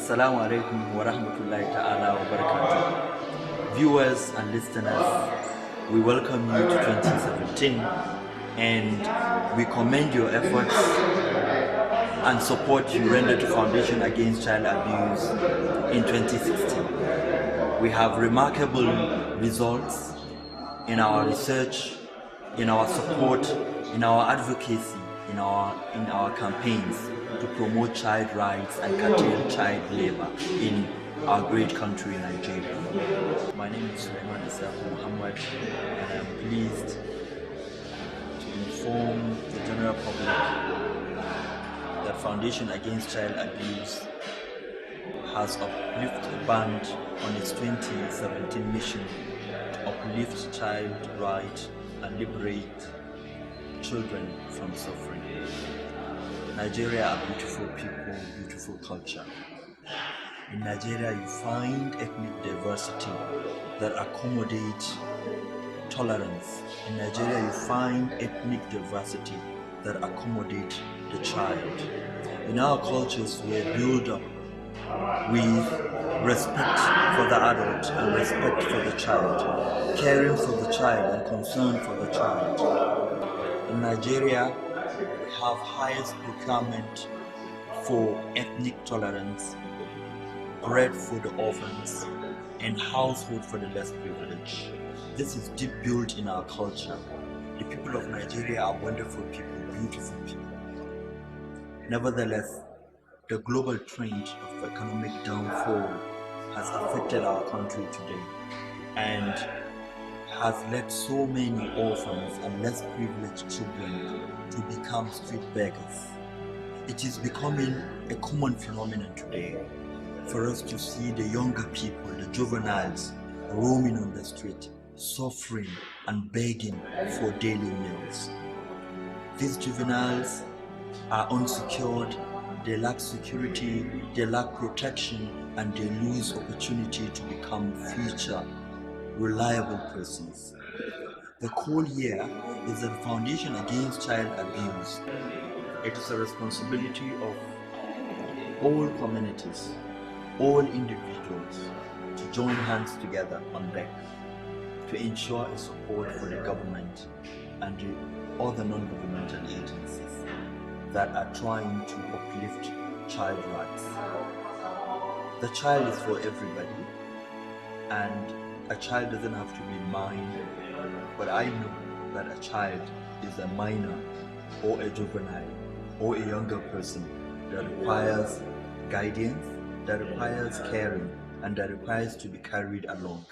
Assalamu alaikum wa rahmatullahi ta'ala wa barakatuh. Viewers and listeners, we welcome you to 2017 and we commend your efforts and support you render to Foundation Against Child Abuse in 2016. We have remarkable results in our research, in our support, in our advocacy, in our campaigns to promote child rights and curtail child labor in our great country, Nigeria. My name is Sulaiman Isaku Muhammad, and I'm pleased to inform the general public that Foundation Against Child Abuse has uplifted a band on its 2017 mission to uplift child rights and liberate children from suffering. Nigeria are beautiful people, beautiful culture. In Nigeria you find ethnic diversity that accommodates tolerance. In Nigeria you find ethnic diversity that accommodates the child. In our cultures we are built up with respect for the adult and respect for the child, caring for the child and concern for the child. In Nigeria, we have highest procurement for ethnic tolerance, bread for the orphans, and household for the less privileged. This is deep built in our culture. The people of Nigeria are wonderful people, beautiful people. Nevertheless, the global trend of economic downfall has affected our country today and has led so many orphans and less privileged children to become street beggars. It is becoming a common phenomenon today for us to see the younger people, the juveniles, roaming on the street, suffering and begging for daily meals. These juveniles are unsecured, they lack security, they lack protection, and they lose opportunity to become future reliable persons. The call here is the Foundation Against Child Abuse. It is a responsibility of all communities, all individuals to join hands together on deck to ensure a support for the government and the other non-governmental agencies that are trying to uplift child rights. The child is for everybody, and a child doesn't have to be mine, but I know that a child is a minor or a juvenile or a younger person that requires guidance, that requires caring, and that requires to be carried along.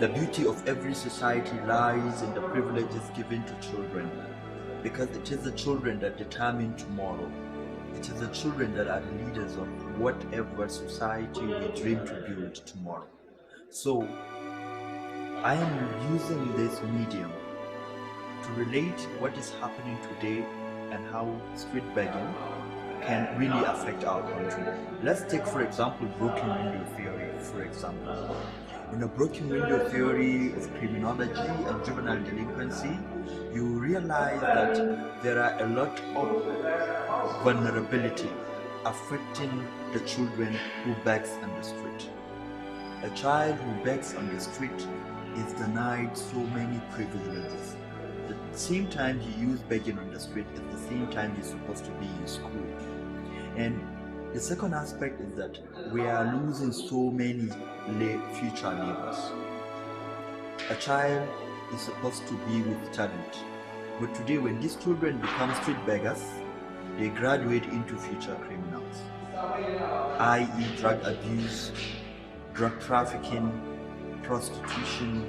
The beauty of every society lies in the privileges given to children, because it is the children that determine tomorrow. It is the children that are the leaders of whatever society we dream to build tomorrow. So, I am using this medium to relate what is happening today and how street begging can really affect our country. Let's take, for example, broken window theory, for example. In a broken window theory of criminology and juvenile delinquency, you realize that there are a lot of vulnerability affecting the children who begs on the street. A child who begs on the street is denied so many privileges. At the same time he used begging on the street, at the same time he's supposed to be in school. And the second aspect is that we are losing so many future neighbors. A child is supposed to be with talent, but today when these children become street beggars, they graduate into future criminals, i.e. drug abuse, drug trafficking, prostitution,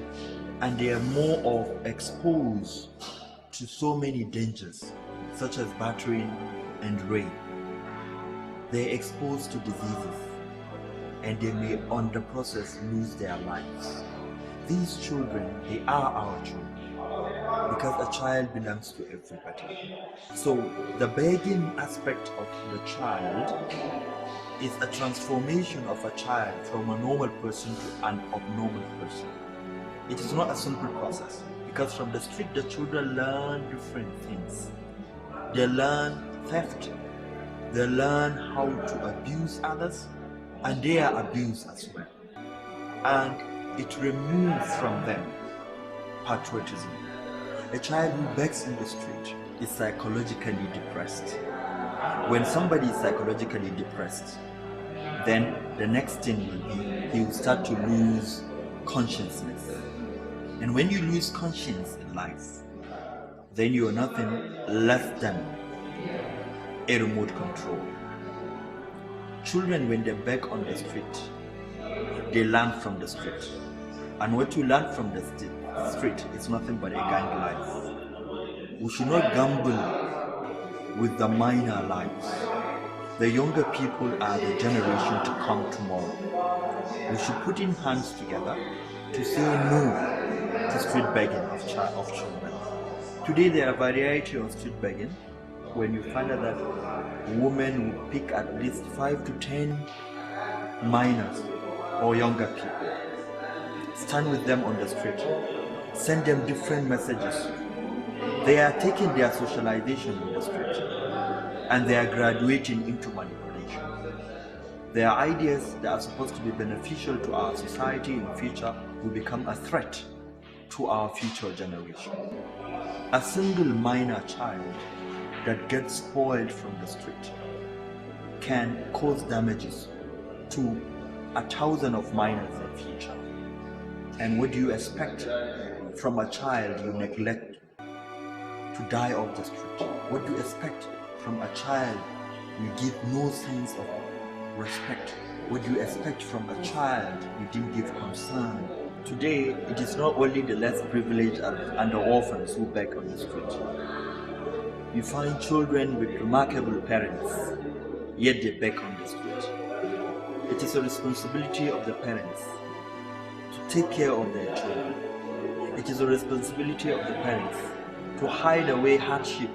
and they are more of exposed to so many dangers such as battering and rape. They're exposed to diseases and they may on the process lose their lives. These children, they are our children because a child belongs to everybody. So the begging aspect of the child is a transformation of a child from a normal person to an abnormal person. It is not a simple process because from the street the children learn different things. They learn theft, They learn how to abuse others, and they are abused as well. And it removes from them patriotism. A child who begs in the street is psychologically depressed. When somebody is psychologically depressed, then the next thing will be he will start to lose consciousness. And when you lose conscience in life, then you are nothing less than a remote control. Children, when they beg on the street, they learn from the street. And what you learn from the street is nothing but a gang life. We should not gamble with the minor lives. The younger people are the generation to come tomorrow. We should put in hands together to say no to street begging of children. Today there are variety of street begging. When you find out that women will pick at least 5 to 10 minors or younger people, stand with them on the street, send them different messages. They are taking their socialization on the street and they are graduating into manipulation. Their ideas that are supposed to be beneficial to our society in the future will become a threat to our future generation. A single minor child that gets spoiled from the street can cause damages to 1,000 of minors in future. And what do you expect from a child you neglect to die off the street? What do you expect from a child you give no sense of respect? What do you expect from a child you didn't give concern? Today, it is not only the less privileged and the orphans who beg on the street. You find children with remarkable parents, yet they beg on the street. It is a responsibility of the parents to take care of their children. It is a responsibility of the parents to hide away hardship,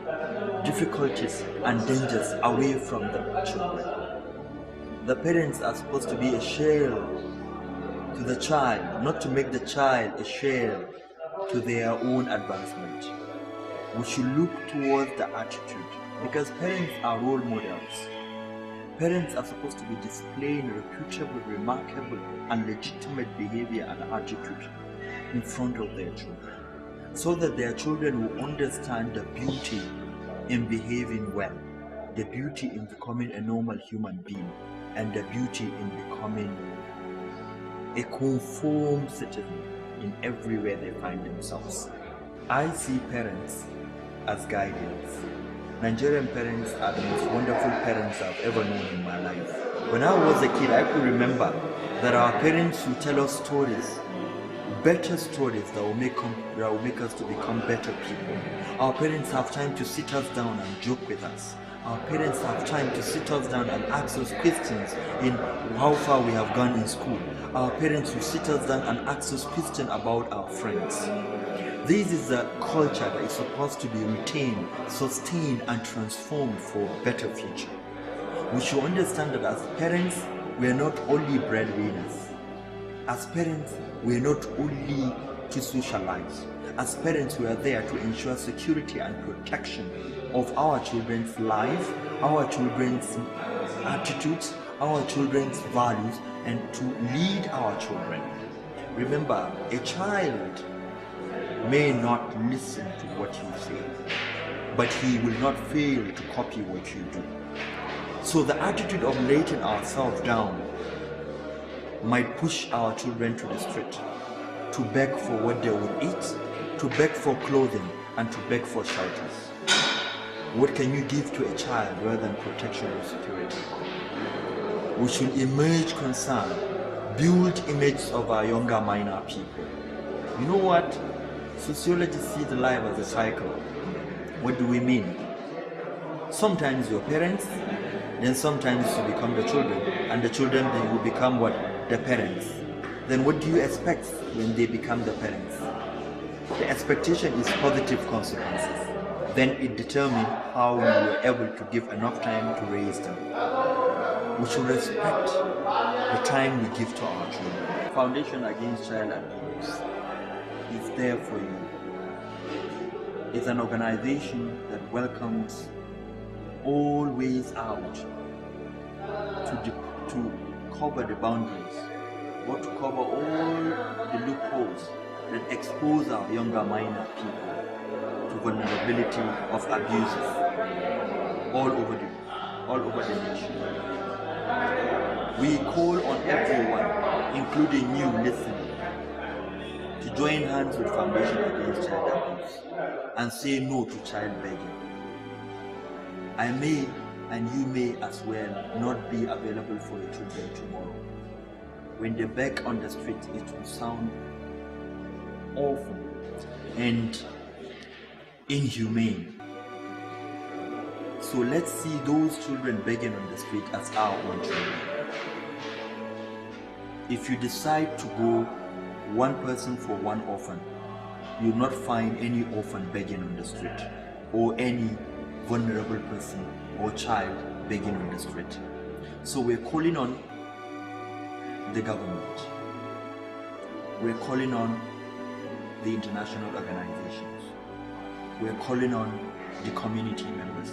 difficulties, and dangers away from the children. The parents are supposed to be a shell to the child, not to make the child a shell to their own advancement. We should look towards the attitude, because parents are role models. Parents are supposed to be displaying reputable, remarkable, and legitimate behavior and attitude in front of their children, so that their children will understand the beauty in behaving well, the beauty in becoming a normal human being, and the beauty in becoming a conformed citizen in everywhere they find themselves. I see parents as guardians. Nigerian parents are the most wonderful parents I've ever known in my life. When I was a kid, I could remember that our parents would tell us stories, better stories that will make us to become better people. Our parents have time to sit us down and joke with us. Our parents have time to sit us down and ask us questions in how far we have gone in school. Our parents will sit us down and ask us questions about our friends. This is a culture that is supposed to be retained, sustained, and transformed for a better future. We should understand that as parents, we are not only breadwinners. As parents, we are not only to socialize. As parents, we are there to ensure security and protection of our children's life, our children's attitudes, our children's values, and to lead our children. Remember, a child may not listen to what you say, but he will not fail to copy what you do. So the attitude of letting ourselves down might push our children to the street, to beg for what they will eat, to beg for clothing, and to beg for shelters. What can you give to a child rather than protection or security? We should emerge concerned, build images of our younger minor people. You know what? Sociologists see the life as a cycle. What do we mean? Sometimes your parents, then sometimes you become the children, and the children then will become what? The parents. Then what do you expect when they become the parents? The expectation is positive consequences. Then it determines how you were able to give enough time to raise them. We should respect the time we give to our children. Foundation Against Child Abuse is there for you. It's an organization that welcomes all ways out to cover the boundaries, or to cover all the loopholes that expose our younger minor people to vulnerability of abuses all over the nation. We call on everyone, including you listening, to join hands with Foundation Against Child Abuse and say no to child begging. I may and you may as well not be available for your children tomorrow. When they beg on the street, it will sound awful and inhumane. So let's see those children begging on the street as our own children. If you decide to go one person for one orphan, you will not find any orphan begging on the street, or any vulnerable person or child begging on the street. So we're calling on the government, we're calling on the international organizations, we're calling on the community members,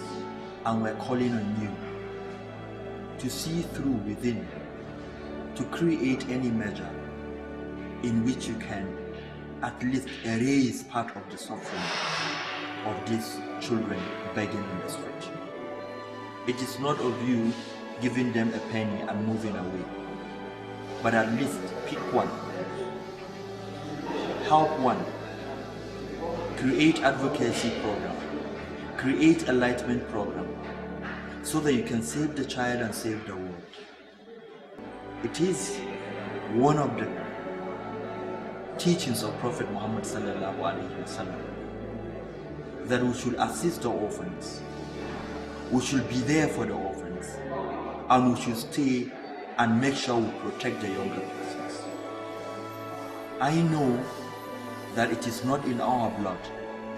and we're calling on you to see through within, to create any measure in which you can at least erase part of the suffering of these children begging on the street. It is not of you giving them a penny and moving away, but at least pick one, help one, create advocacy program, create enlightenment program, so that you can save the child and save the world. It is one of the teachings of Prophet Muhammad sallallahu alaihi wasallam that we should assist the orphans, we should be there for the orphans, and we should stay and make sure we protect the younger persons. I know that it is not in our blood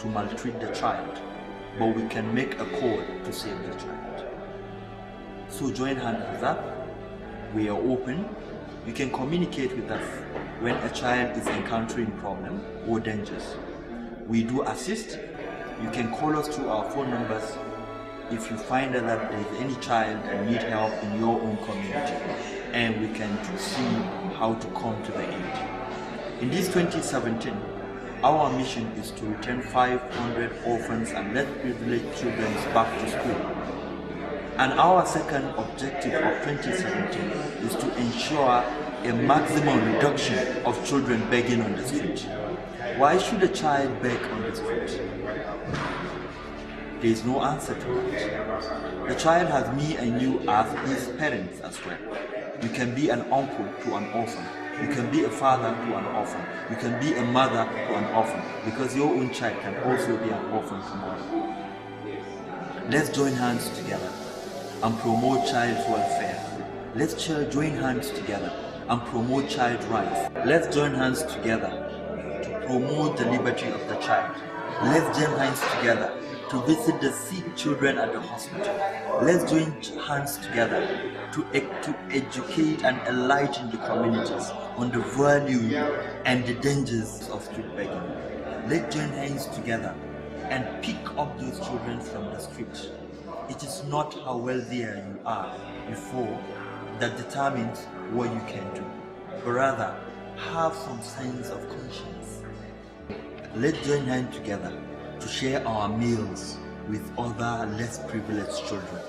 to maltreat the child, but we can make a call to save the child. So join hands with that. We are open. You can communicate with us when a child is encountering problems or dangers. We do assist. You can call us through our phone numbers if you find that there is any child that needs help in your own community, and we can see how to come to the aid. In this 2017, our mission is to return 500 orphans and less privileged children back to school. And our second objective of 2017 is to ensure a maximum reduction of children begging on the street. Why should a child beg on the street? There is no answer to it. The child has me and you as his parents as well. You can be an uncle to an orphan. You can be a father to an orphan. You can be a mother to an orphan, because your own child can also be an orphan tomorrow. Let's join hands together and promote child welfare. Let's join hands together and promote child rights. Let's join hands together to promote the liberty of the child. Let's join hands together to visit the sick children at the hospital. Let's join hands together to educate and enlighten the communities on the value and the dangers of street begging. Let's join hands together and pick up those children from the street. It is not how wealthy you are before that determines what you can do, but rather have some sense of conscience. Let's join hands together to share our meals with other less privileged children.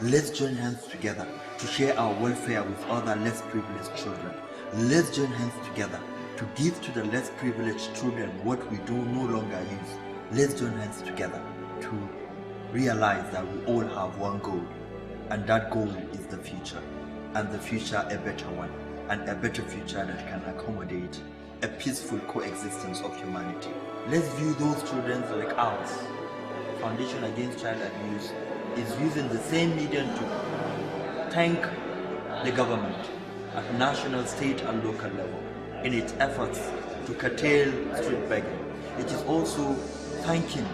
Let's join hands together to share our welfare with other less privileged children. Let's join hands together to give to the less privileged children what we do no longer use. Let's join hands together to realize that we all have one goal, and that goal is the future, and the future a better one, and a better future that can accommodate a peaceful coexistence of humanity. Let's view those children like ours. Foundation Against Child Abuse is using the same medium to thank the government at national, state and local level in its efforts to curtail street begging. It is also thanking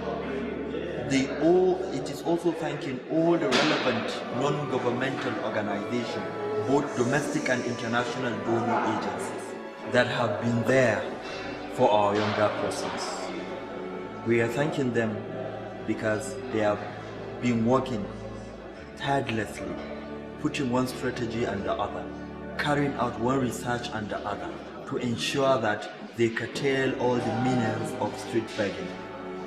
all the relevant non-governmental organizations, both domestic and international donor agencies, that have been there for our younger persons. We are thanking them because they have been working tirelessly, putting one strategy and the other, carrying out one research and the other, to ensure that they curtail all the menace of street begging.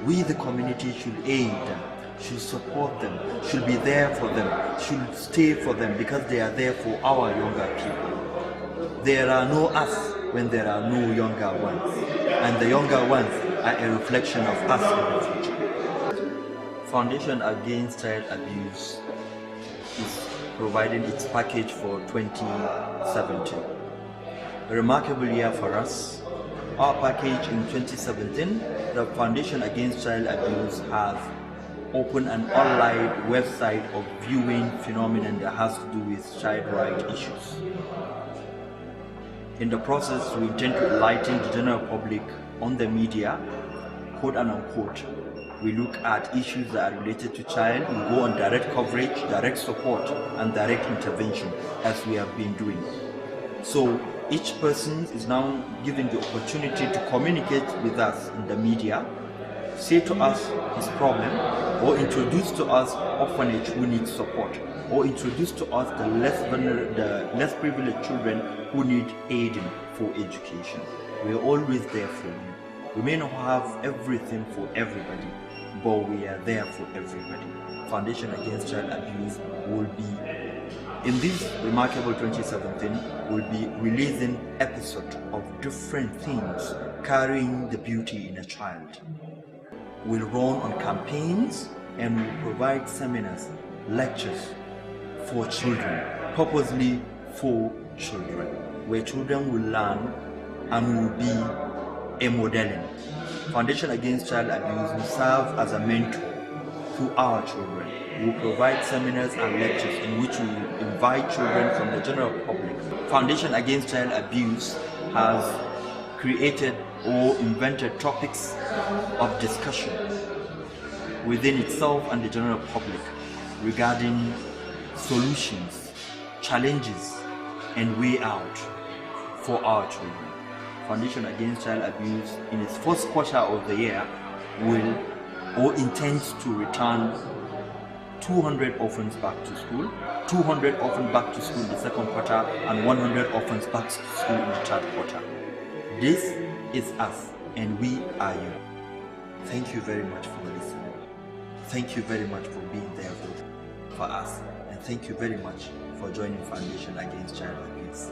We, the community, should aid them, should support them, should be there for them, should stay for them, because they are there for our younger people. There are no us when there are no younger ones, and the younger ones are a reflection of us in the future. Foundation Against Child Abuse is providing its package for 2017. A remarkable year for us. Our package in 2017, the Foundation Against Child Abuse has opened an online website of viewing phenomenon that has to do with child rights issues. In the process, we intend to enlighten the general public on the media, quote and unquote. We look at issues that are related to child, we go on direct coverage, direct support, and direct intervention, as we have been doing. So each person is now given the opportunity to communicate with us in the media, say to us his problem, or introduce to us orphanage who need support, or introduce to us the less privileged children who need aiding for education. We are always there for you. We may not have everything for everybody, but we are there for everybody. Foundation Against Child Abuse will be, in this remarkable 2017, will be releasing episodes of different themes carrying the beauty in a child. We'll run on campaigns and we'll provide seminars, lectures for children, purposely for children, where children will learn and will be a modeling. Foundation Against Child Abuse will serve as a mentor to our children. We will provide seminars and lectures in which we will invite children from the general public. Foundation Against Child Abuse has created or invented topics of discussion within itself and the general public regarding solutions, challenges, and way out for our children. Foundation Against Child Abuse, in its first quarter of the year, will or intends to return 200 orphans back to school, 200 orphans back to school in the second quarter, and 100 orphans back to school in the third quarter. This is us, and we are you. Thank you very much for listening. Thank you very much for being there for us, and thank you very much for joining Foundation Against Child Abuse.